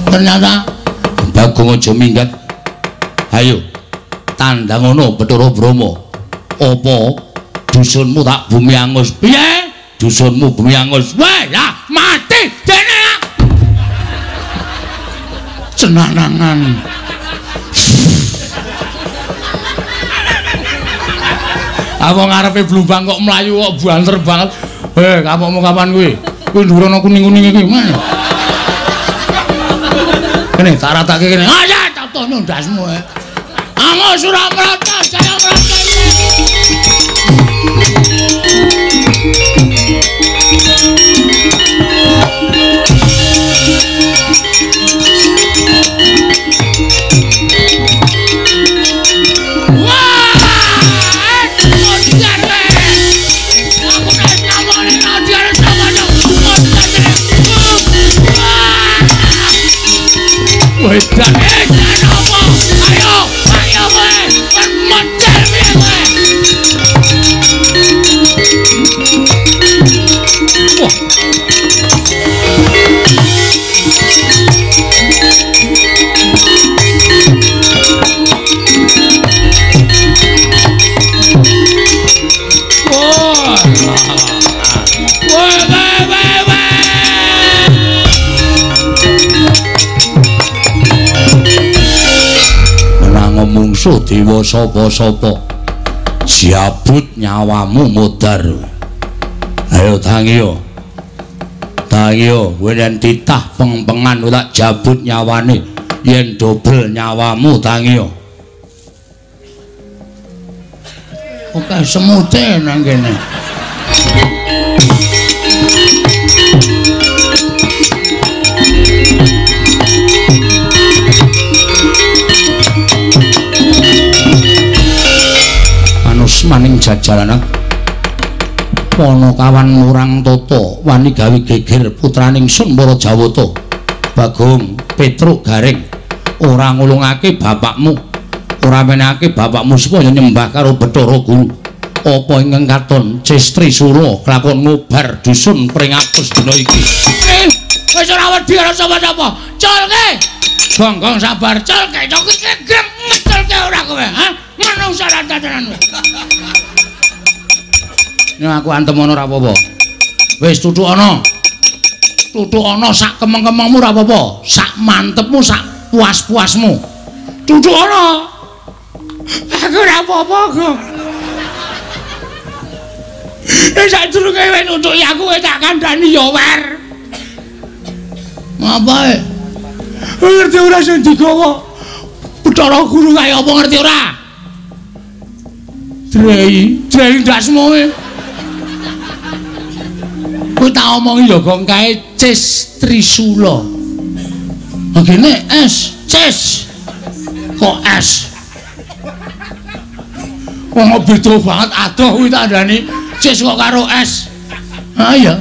Ternyata Bagong aja minggat. Ayo. Tandang ngono Bathara Brama. Apa dusunmu tak bumi angus? Piye? Dusunmu bumi angus. Wah, lah mati dene. Cenanangan. Apa ngarepe blumbang kok mlayu kok banter banget. Kapokmu kapan kuwi? Kuwi ndurono kuning-kuning iki. Kene tak ratake kene. Ayo totono ndasmu e. Ango Suraprata, saya merata Wedan apa? Ayo kowe. Mencel piye kowe? Mungsuh dewa sapa-sapa jabut nyawamu mudhar. Ayo tangiyo wenen titah pengpengan tak jabut nyawane yen dobel nyawamu tangiyo. Oke semute nang kene. Maning jajalanan Ponokawan murang toto wani gawe geger putraning Sun para Jawata. Bagong Petruk Garing ora ngulungake bapakmu, ora menake bapakmu supaya nyembah karo Bathara Guru. Apa ingkang katon Cestri Sura kelakon ngubar dusun pringapus dina iki. Wis ora wedi karo sapa-sapa. Colke. Gonggong sabar colke. Cok iki grem ngecolke ora kowe, ha? Manungsa tatanan. Nek aku antem ana ora apa-apa. Wis tuthuk ana. Tuthuk ana sak kemeng-kemengmu ora apa-apa. Sak mantepmu, sak puas-puasmu. Tuthuk ana. Aku ora apa-apa, Gong. Nek sadurunge kowe nutuki aku kowe tak kandhani ya wer. Apa e? Ngerti ora sing digawa? Bathara Guru kaya apa ngerti ora? Drei ndasmu e. Kowe tak omongi ya Gong kae Cestri Sura. Begini es, ces. Kok es? Wong beda banget adoh kuwi tak ndani ces kok karo es. Ha iya.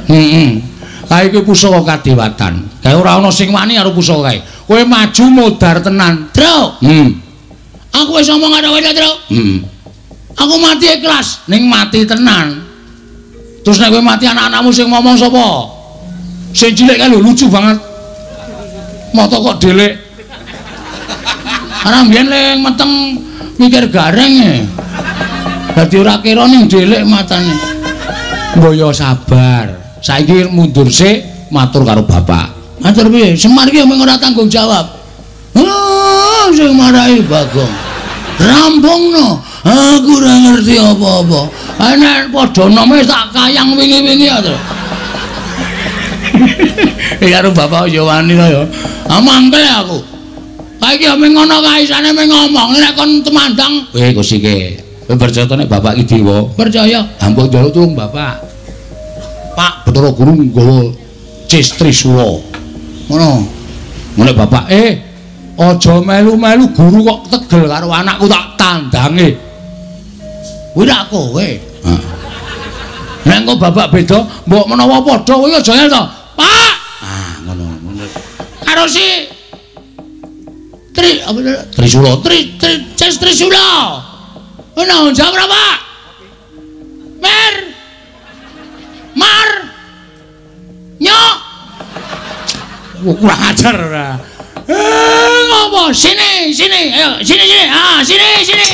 Kae iki pusaka kadewatan. Kae ora ana sing wani karo pusaka kae. Kowe maju modar tenan, Tru. Aku wis ngomong karo kowe, Tru. Aku mati ikhlas, ning mati tenan. Terus nek kowe mati anak-anakmu sing ngomong sapa? Sing cilik kae lho lucu banget. Mata kok delik. Ana mbiyen ling meteng mikir gareng e. Dadi ora kira ning delik matane. Mboyo sabar. Saiki mundur sik matur karo bapak. Matur piye? Semar ki mung ora tanggung jawab. Sing marahi Bagong. Rampungno. Aku ora ngerti apa-apa. Nek padha nome tak kayang wingi-wingi ya to. Karo bapak yo wani to ya. Mangkel aku. Saiki mung ngono kae isane mung ngomong nek kon temandang. Gusti iki. Kowe percaya nek bapak iki dewa? Percaya. Ampun njaluk tulung bapak. Pak Bathara Guru nggawa Cis Trisula. Ngono. Mulai bapak, aja melu-melu guru kok tegel karo anakku tak tandange. Kuwi rak kowe. Nek engko bapak beda, mbok menawa padha kowe aja ngel to. Pak. Ngono. Karo si Trisula, Cis Trisula. Ono jam berapa? Mar. Nyok. Kurang ajar ora. Ngopo? Sini. Ayo, sini. Sini.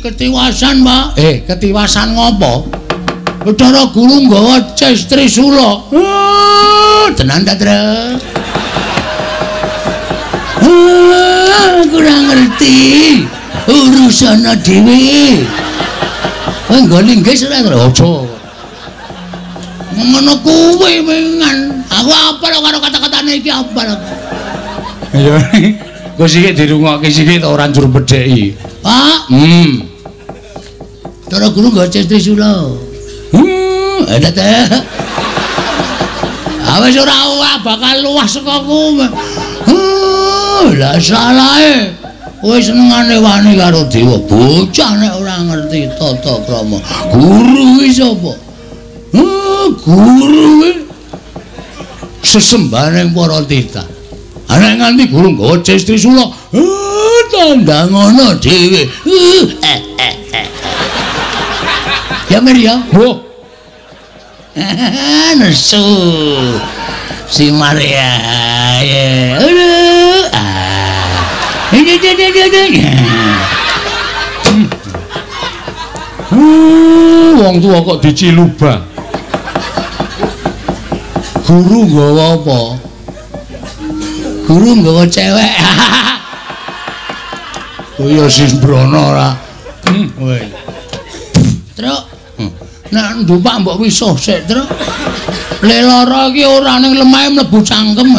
Ketiwasan, Pak. Ketiwasan ngopo? Bathara Guru nggawa Cis Trisula. Tenan ta, Tru? Kurang ngerti. Urusana dhewe. Kowe nggo linggis ora, Tru? Aja. Ngono kuwi mengan. Aku apal karo kata-katane iki apal. Ya, kok sik dirungokke sik ora njur bedheki. Pak. Bathara Guru nggawa Cis Trisula. Ada teh. Awes ora bakal luwah saka kowe. Lah salahe. Kowe senengane wani karo dewa. Bocah nek ora ngerti tata krama. Guru kuwi sapa? Guru kuwi sesembahaning para titah. Ana nganti guru nggawa Cis Trisula. Tandang ngono dhewe. Ya Mir ya. Nesu si Maria ya wong tua kok dicilubah. Guru nggawa apa? Guru nggawa cewek. Oh ya simbrono ora. Truk. Nek ndupak mbok wisuh sik, Tru. Le lara iki ora ning lemahe mlebu cangkem.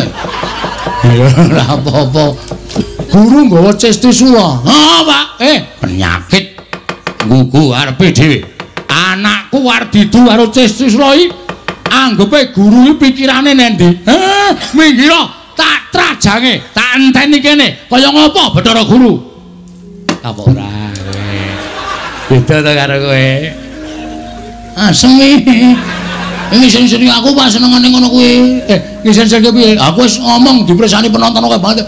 Ya ora apa-apa. Guru nggawa Cis Trisula. Pak. Penyakit nggugu arepe dhewe. Anakku arep didu karo Cis Trisula iki. Anggepe guru iki pikirane nendi? Minggir tak trajange, tak enteni kene. Kaya ngopo Bathara Guru? Apa ora kowe? Beda to karo kowe. Semi. Ngisen-seni aku pas senengane ngono kuwi. Ngisen-seni piye? Aku wis ngomong dipresani penonton kowe banget.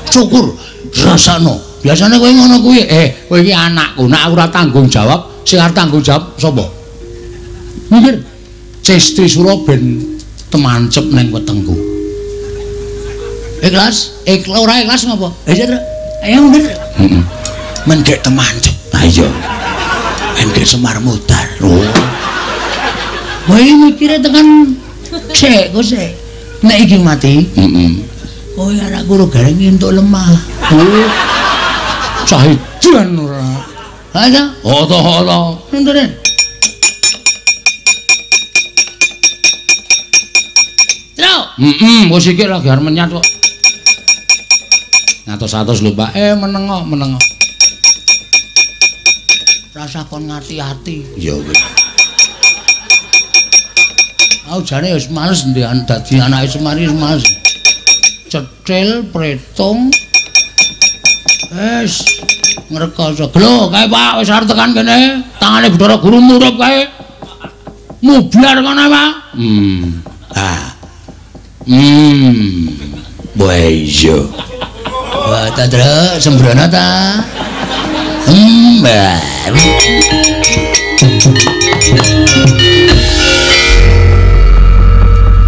Syukur rasano. Biasane kowe ngono kuwi. Kowe iki anakku, nek aku ora tanggung jawab, sing arep tanggung jawab sapa? Mikir. Cis Trisula ben temancep ning wetengku. Ikhlas? Ora ikhlas ngopo? Ayo, Tru. Ayo, bener. Men gek temancep. Ayo. Engke Semar Mutar. Kowe mikire tekan sik, kok sik. Nek iki mati, kowe arek guru gareng entuk lemah. Cahidan ora. Ayo. Oto-oto. Ndere. Tru. Wis iki lagi arep menyat kok. Ngatos-atos lho, Pak. Menengo. Rasa kon ngati-ati. Ya wis. Aku jane wis males ndekan dadi anake Semar wis males. Cetil, pretung. Wis ngrekoso. Lho, kae Pak wis arep tekan kene. Tangane Bathara Guru murup kae. Mubyar kono, Pak. Boyo. Wah, ta Tru, sembrono ta? Mbak.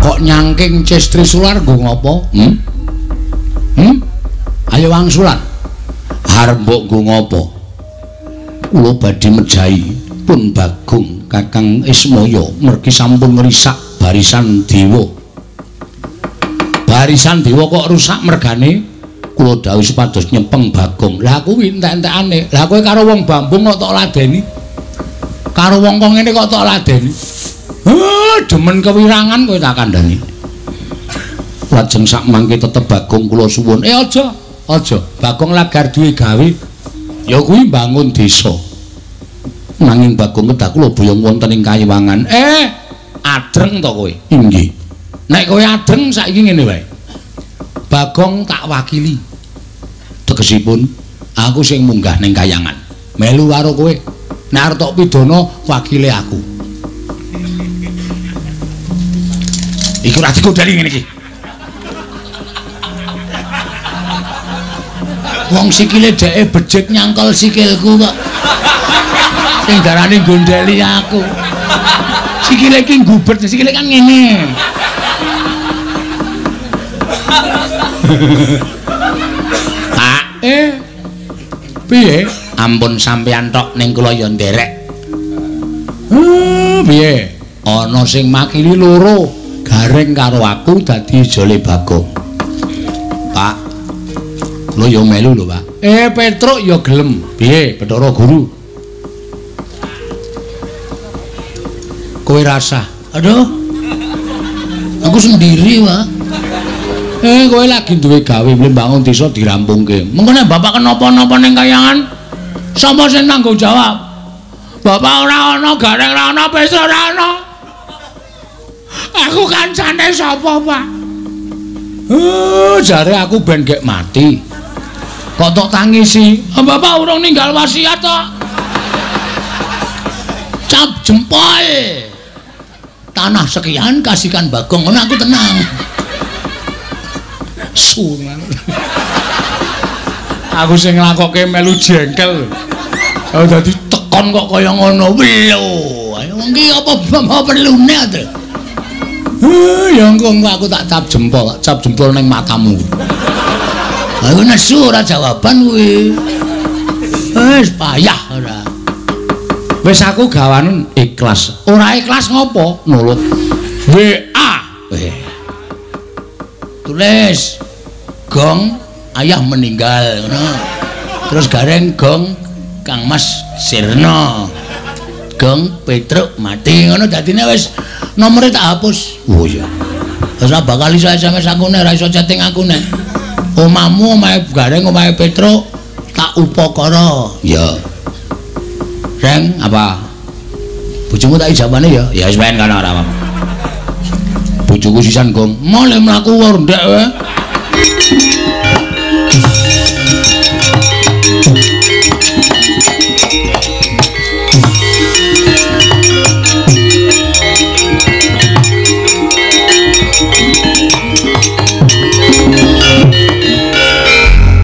Kok nyangking Cestri Sular nggo ngopo? Ayo wangsulan. Arep mbok nggo ngopo? Kula badhe mejahi pun Bagong Kakang Ismaya mergi sampun ngrisak barisan dewa. Barisan dewa kok rusak mergane kula dawuh supados nyepeng Bagong. Lah kuwi entek-entekane. Lah kowe karo wong Bambung kok tok ladeni. Karo wong kok ngene kok tok ladeni. Demen kewirangan kowe tak kandhani. Lajeng sak mangke tetep Bagong kula suwun. Aja. Bagong lagar duwe gawe. Ya kuwi bangun desa. Nanging Bagong kedah kula boyong wonten ing Kayiwangan. Adreng to kowe? Inggih. Nek kowe adreng saiki ngene wae. Bagong tak wakili. Tegesipun aku sing munggah ning Kayangan. Melu karo kowe. Nek arep tok pidana wakile aku. Iku ra dikodali ngene iki. Wong sikile dheke becik nyangkol sikilku kok. Sing darane gondeli aku. Sikile iki ngubet, sikile kan ngene. Pak, piye? Ampun sampeyan tok ning kula ya nderek. Piye? Ana sing makili loro, Gareng karo aku dadi ijole Bagong. Pak, kula ya melu lho, Pak. Petruk ya gelem. Piye, Bathara Guru? Kowe rasa? Aduh. Aku sendiri, Pak. Kowe lagi duwe gawe mlih bangun desa dirampungke. Mengko nek bapak kenapa-napa ning Kayangan, sapa sing tanggung jawab? Bapak ora ana, Gareng ora ana, Petruk ora ana. Aku kancane sapa, Pak? Jare aku ben gek mati. Kok tok tangisi? Bapak urung ninggal wasiat tok. Cap jempol. Tanah sekian kasihkan Bagong, ngono aku tenang. Sunan. Aku sing nglakokke melu jengkel. Oh dadi tekon kok kaya ngono. Lho, wong iki apa perlune to? Ya engko aku tak cap jempol ning matamu. Aku nesu ora jawaban kuwi. Wis payah ora. Wis aku gawanen ikhlas. Ora ikhlas ngopo? Nulung. WA. Tulis Gong ayah meninggal ngono. Terus Gareng Gong Kang Mas Sirna. Gong Petruk mati ngono dadine wis nomore tak hapus. Oh iya. Wis ora bakal iso SMS aku nek ora iso chatting aku nek. Omahmu, omahe Gareng, omahe Petruk tak upakara. Ya. Reng apa? Bojomu tak ijabane ya. Ya wis ben kana ora apa-apa. Bojoku sisan Gong, mule mlaku ndek wae.